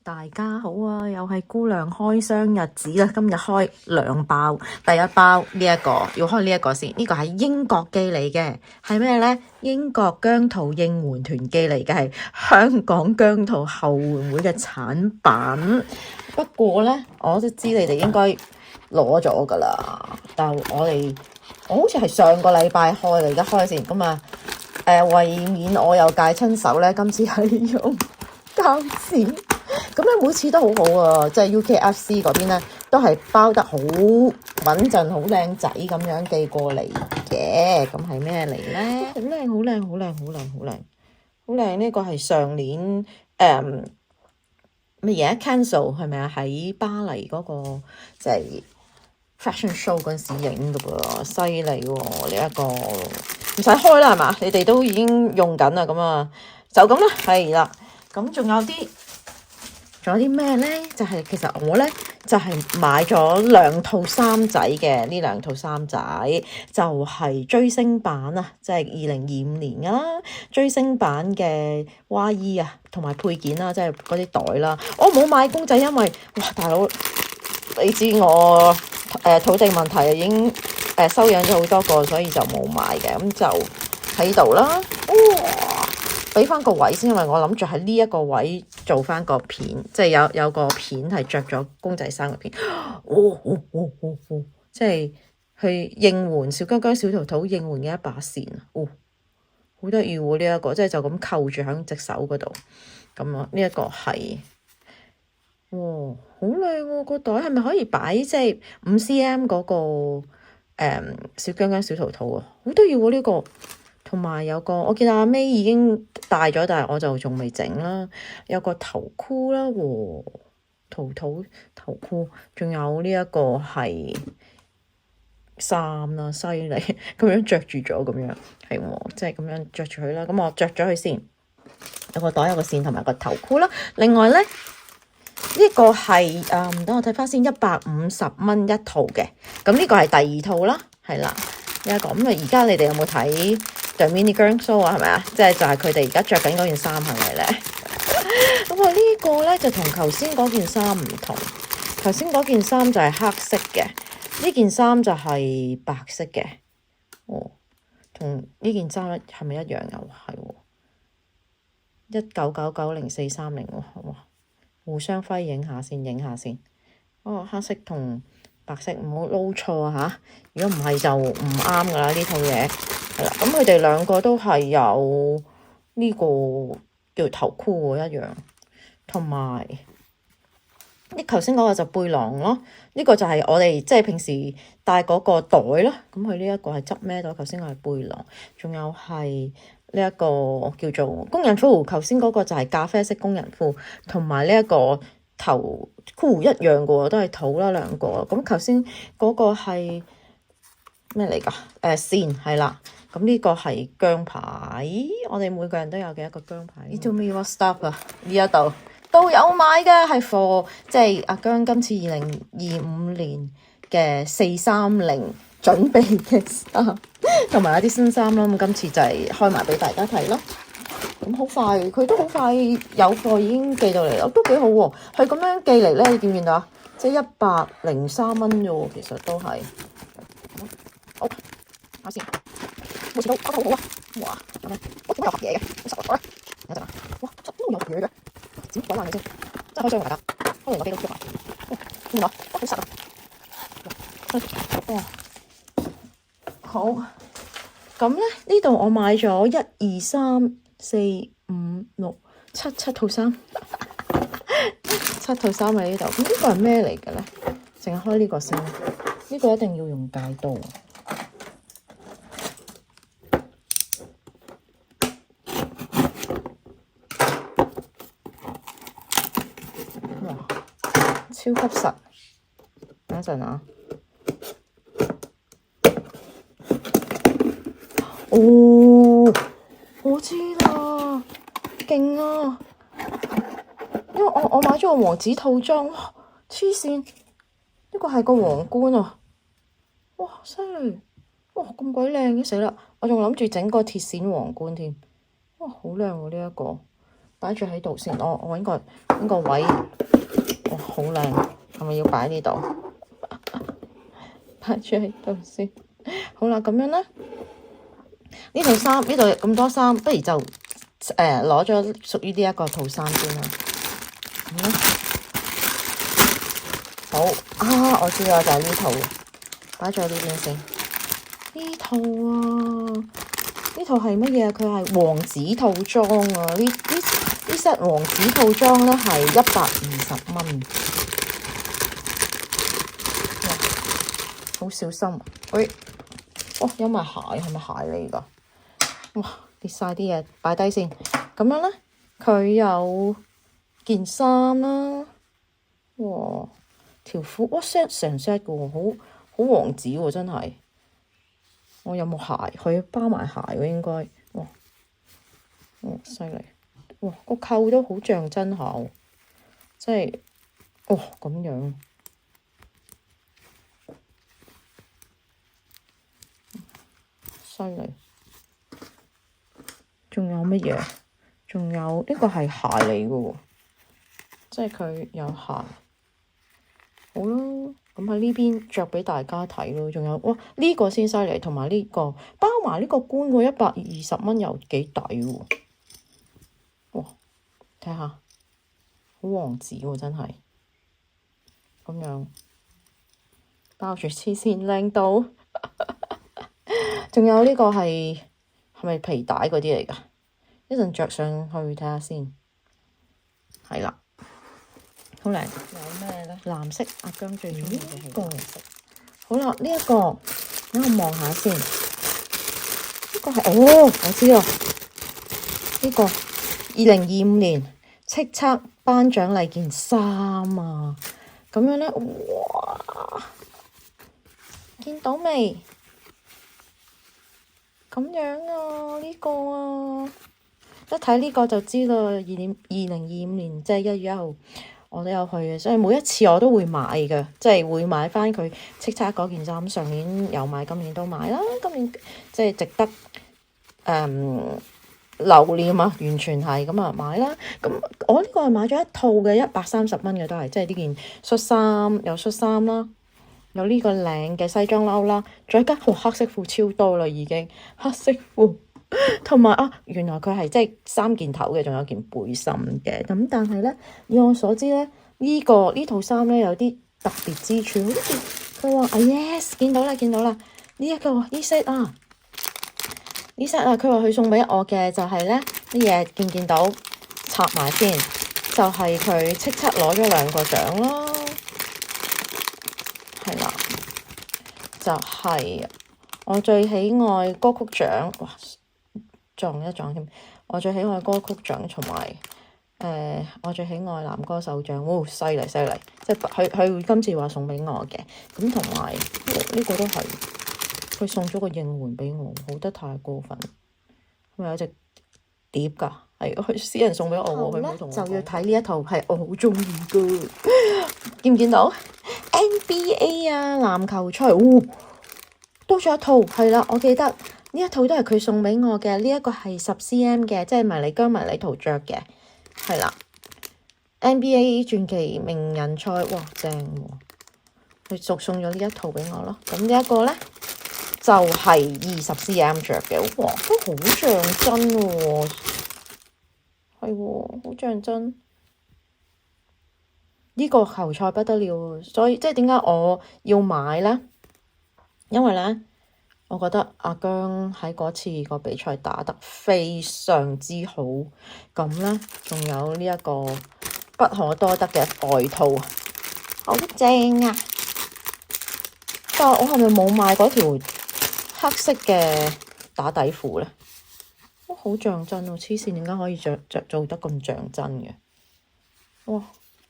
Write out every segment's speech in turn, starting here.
大家好啊，又係姑娘開箱日子啦！今日開兩包，第一包呢一個要開呢一個先，呢個係英國寄嚟嘅，係咩呢？英國姜濤應援團寄嚟嘅，係香港姜濤後援會嘅產品。不過呢，我都知你哋應該攞咗噶啦，但係我好似係上個禮拜開嚟，而家開先咁啊。為免我又戒親手呢，今次係用膠紙。咁咧每次都好好啊，即係 UKFC 嗰邊咧都係包得好穩陣、好靚仔咁樣寄過嚟嘅。咁係咩嚟咧？好靚，好靚，好靚，好靚，好靚，好靚！呢個係上年乜嘢 Cancel 係咪啊？喺巴黎嗰個即係 fashion show 嗰陣時影㗎噃，犀利喎！呢一個唔使開啦係嘛？你哋都已經用緊啦，咁啊就咁啦，係啦。咁仲有啲咩咧？就係其實我咧就係買咗兩套衫仔嘅，呢兩套衫仔就係追星版啊，即係2025年㗎啦，追星版嘅娃衣啊，同埋配件啦，即係嗰啲袋啦。我冇買公仔，因為哇大佬，你知我土地問題已經收養咗好多個，所以就冇買嘅，咁就喺度啦。哇！俾翻個位先，因為我諗住喺呢一個位做翻個片，即係有個片係着咗公仔衫嘅片。即係去應援小姜姜小桃桃應援嘅一把扇啊！好得意喎，呢一個即係就咁扣住喺隻手嗰度。咁啊，呢一個係，哇，好靚喎！個袋係咪可以擺即係5cm 嗰個小姜姜小桃桃啊？好得意喎呢個。同埋有個，我見阿 May 已經戴咗，但係我就仲未整啦。有個頭箍啦，桃桃頭箍，仲有呢一個係衫啦，犀利咁樣着住咗，咁樣係喎，即係咁樣着住佢啦。咁我着咗佢先，有個袋，有個線同埋個頭箍啦。另外咧，呢個係等我睇翻先，150蚊一套嘅。咁呢個係第二套啦，係啦，呢一個咁啊。而家你哋有冇睇The Mini Girl Show 啊？係咪啊？即係就係佢哋而家着緊嗰件衫係咪咧？咁啊呢個咧就同頭先嗰件衫唔同，頭先嗰件衫就係黑色嘅，呢件衫就係白色嘅。同呢件衫係咪一樣又係？19990,430喎，哇！互相輝影下先，黑色同白色唔好撈錯啊嚇！如果唔係就唔啱噶啦，呢套嘢係啦。咁佢哋兩個都係有呢個叫頭箍喎，一樣。同埋頭先嗰個就背囊咯，呢個就係我哋即係平時帶嗰個袋咯。咁佢呢一個係執咩袋？頭先個係背囊，仲有係呢一個叫做工人褲。頭先嗰個就係咖啡色工人褲，同埋呢一個頭箍一樣嘅喎，都係土啦兩個。咁頭先嗰個係咩嚟㗎？線係啦。咁呢個係姜牌，我哋每個人都有嘅一個姜牌。呢度咩 stop 啊？呢一度都有買嘅，係貨即係阿姜今次2025年嘅430準備嘅衫，同埋一啲新衫啦。咁今次就係開埋俾大家睇咯。咁好快，佢都好快有貨已經寄到嚟啦，都幾好喎。佢咁樣寄嚟咧，你見唔見到啊？即係103蚊啫喎，其實都係。好，啱先。冇錢到，好啊！哇，咁樣，我有盒嘢嘅，好實啊！有陣啊，哇，都有盒嘢嘅，剪鬼爛你先，真係開箱喎大家，開完個機都喐埋，見到？哇，好實啊！哇，好，咁咧呢度我買咗1、2、3、4、5、6、7套衫，7套衫喺呢度。咁呢個係咩嚟嘅咧？淨係開呢個先，呢個一定要用戒刀。超級實，等一陣啊！我知啦，勁啊！因為我買咗個王子套裝，哇！黐線，呢個係個皇冠啊！哇，犀利！哇，咁鬼靚嘅，死啦！我仲諗住整個鐵線皇冠添，哇，好靚喎呢一個！擺住喺度先。我揾個位，哇，好靚，係咪要擺呢度？擺住喺度先。好啦，咁樣咧，呢套衫呢度咁多衫，不如就攞咗屬於呢一個套衫先啦。咁咧，好啊，我知啦，就係呢套，擺咗喺呢邊先。呢套啊，呢套係乜嘢？佢係王子套裝啊！呢 set 王子套裝咧係120蚊。好小心，喂，哇，有埋鞋，係咪鞋嚟㗎？哇，跌晒啲嘢，擺低先。咁樣咧，佢有件衫啦，哇，條褲，哇 set 成 set 嘅喎，好王子喎，真係。我有冇鞋？佢包埋鞋喎，應該。哇，犀利！哇，個扣都好像真下，即係，哦咁樣。犀利，仲有乜嘢？仲有呢個係鞋嚟嘅喎，即係佢有鞋。好啦，咁喺呢邊着俾大家睇咯。仲有哇，呢個先犀利，同埋呢個包埋呢個冠喎，120蚊又幾抵喎。哇，睇下，好王子喎，真係咁樣包住黐線靚到。仲有呢個係咪皮帶嗰啲嚟㗎？一陣着上去睇下先。係啦，好靚。有咩咧？藍色，阿姜最中意嘅係藍色。好啦，呢一個等我望下先。呢個係我知啦。呢個2025年叱咤頒獎禮件衫啊！咁樣咧，哇！見到未？咁樣啊，呢個啊，一睇呢個就知啦。2025年即係1月1號，我都有去嘅，所以每一次我都會買嘅，即係會買翻佢叱咤嗰件衫。上年有買，今年都買啦。今年即係值得留念啊，完全係咁啊，買啦。咁我呢個係買咗一套嘅130蚊嘅，都係即係呢件恤衫，有恤衫啦。有呢個領嘅西裝褸啦，再加黑色褲超多啦，已經黑色褲，同埋原來佢係即係3件頭嘅，仲有件背心嘅。咁但係咧，以我所知咧，呢套衫咧有啲特別之處，好似佢話yes， 見到啦，呢一個呢 set 啊，佢話佢送俾我嘅就係咧啲嘢，見到插埋先，就係佢叱咤攞咗2個獎啦。係啦，就係我最喜愛歌曲獎，哇，撞一撞添！我最喜愛歌曲獎同埋我最喜愛男歌手獎，哇，犀利！即係佢今次話送俾我嘅，咁同埋呢個都係佢送咗個應援俾我，好得太過分。係咪有隻碟㗎？係佢私人送俾我喎，佢冇同我講。就要睇呢一套係我好中意㗎，見唔見到？NBA 啊，籃球賽，多咗一套，係啦，我記得呢一套都係佢送俾我嘅，呢一個係10cm 嘅，即係迷你姜迷你圖着嘅，係啦。NBA 傳奇名人賽，哇，正喎！佢送咗呢一套俾我咯。咁呢一個咧就係20cm 着嘅，哇，都好像真喎，係喎，好像真。呢個球賽不得了，所以即係點解我要買咧？因為咧，我覺得阿姜喺嗰次個比賽打得非常之好，咁咧仲有呢一個不可多得嘅外套，好正啊！但係我係咪冇買嗰條黑色嘅打底褲咧？哇，好像真喎！黐線，點解可以做得咁像真嘅？哇！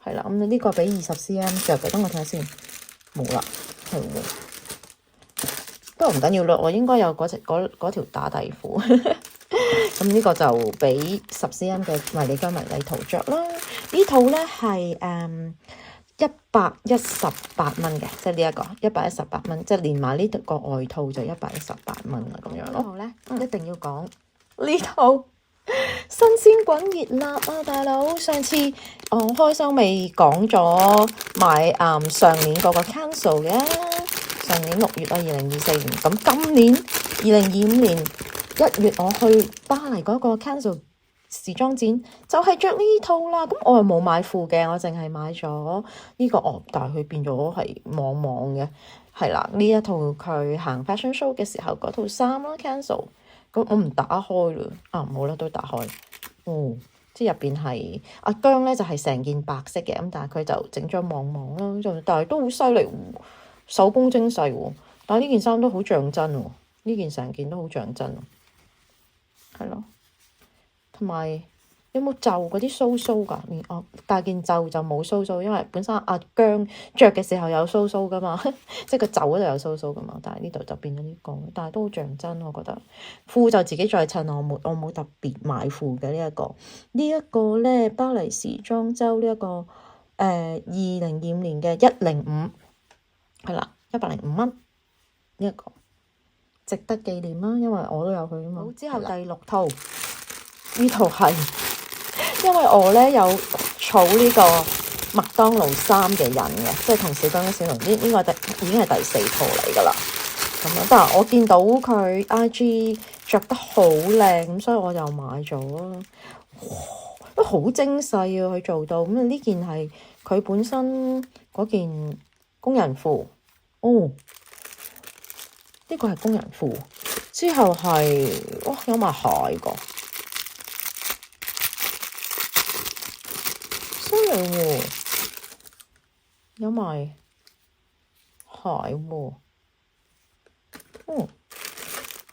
係啦，咁呢個俾20cm 着嘅，等我睇下先，冇啦，係喎，不過唔緊要咯，我應該有嗰條打底褲，咁呢個就俾10cm 嘅迷你加迷你圖着啦。呢套咧係118蚊嘅，即係呢一個118蚊，即係連埋呢個外套就118蚊啦，咁樣咯。呢套咧一定要講呢套新鮮滾熱辣啊，大佬！上次我開箱未講咗買上年嗰個 cancel 嘅，上年6月啊，2024年。咁今年2025年1月我去巴黎嗰個 cancel 時裝展，就係着呢套啦。咁我又冇買褲嘅，我淨係買咗呢個哦，但係佢變咗係網網嘅，係啦。呢一套佢行 fashion show 嘅時候嗰套衫啦 cancel。咁我唔打開啦，冇啦都打開，即係入邊係阿姜咧就係成件白色嘅，咁但係佢就整咗網網啦，但係都好犀利，手工精細喎，但係呢件衫都好像真喎，呢件成件都好像真喎，係咯，同埋有冇袖嗰啲鬚鬚㗎？但係件袖就冇鬚鬚，因為本身阿姜着嘅時候有鬚鬚㗎嘛，即係個袖嗰度有鬚鬚㗎嘛，但係呢度就變咗呢個，但係都好像真，我覺得。褲就自己再襯，我冇特別買褲嘅呢一個。呢一個咧，巴黎時裝周呢一個2025年嘅105係啦，105蚊呢一個，值得紀念啦，因為我都有佢啊嘛。好，之後第6套呢套係。因為我咧有儲呢個麥當勞衫嘅人嘅，即係同小剛一小龍呢個已經係第4套嚟噶啦。咁樣，但係我見到佢 IG 着得好靚，咁所以我又買咗啦。哇，都好精細啊！佢做到咁啊，呢件係佢本身嗰件工人褲。呢個係工人褲，之後係有埋鞋個。有埋鞋喎，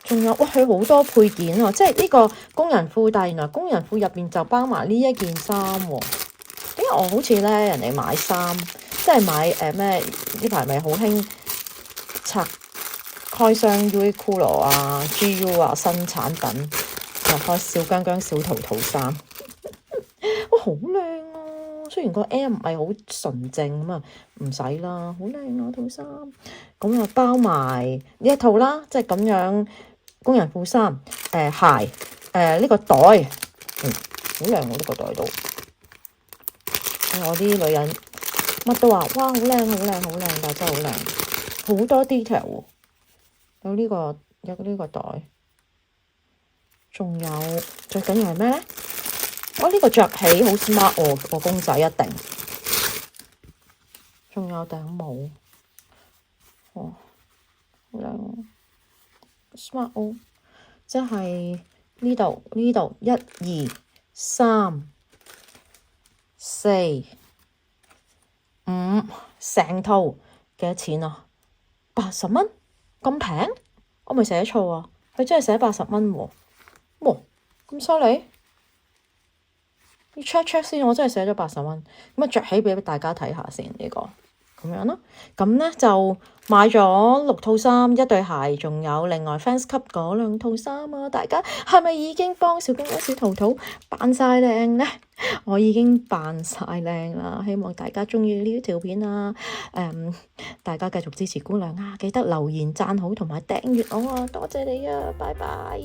仲有佢好多配件喎，即係呢個工人褲，但係原來工人褲入邊就包埋呢一件衫喎。點解我好似咧人哋買衫，即係買咩呢排咪好興拆開箱 Uniqlo 啊、GU 啊新產品，就開小姜姜小桃桃衫，好靚啊！雖然個 M 唔係好純正咁啊，唔使啦，好靚啊套衫。咁啊包埋呢一套啦，即係咁樣工人褲衫、鞋、呢個袋，好靚喎呢個袋都。我啲女人乜都話哇好靚好靚好靚，但真係好靚，好多 detail 喎。有呢個袋，仲有最緊要係咩咧？呢個着起好 smart 喎，個公仔一定。仲有頂帽，好靚 smart 喎，即係呢度1、2、3、4、5，成套幾多錢啊？80蚊咁平？我咪寫錯啊！佢真係寫80蚊喎，哇咁犀利！要 check 先，我真係寫咗80蚊，咁啊着起俾大家睇下先呢個咁樣咯。咁咧就買咗6套衫、1對鞋，仲有另外 fans 級嗰2套衫啊！大家係咪已經幫小姜姜小桃桃扮晒靚咧？我已經扮晒靚啦，希望大家中意呢條片啊！大家繼續支持姑娘啊！記得留言讚好同埋訂閱我啊！多謝你啊！拜拜。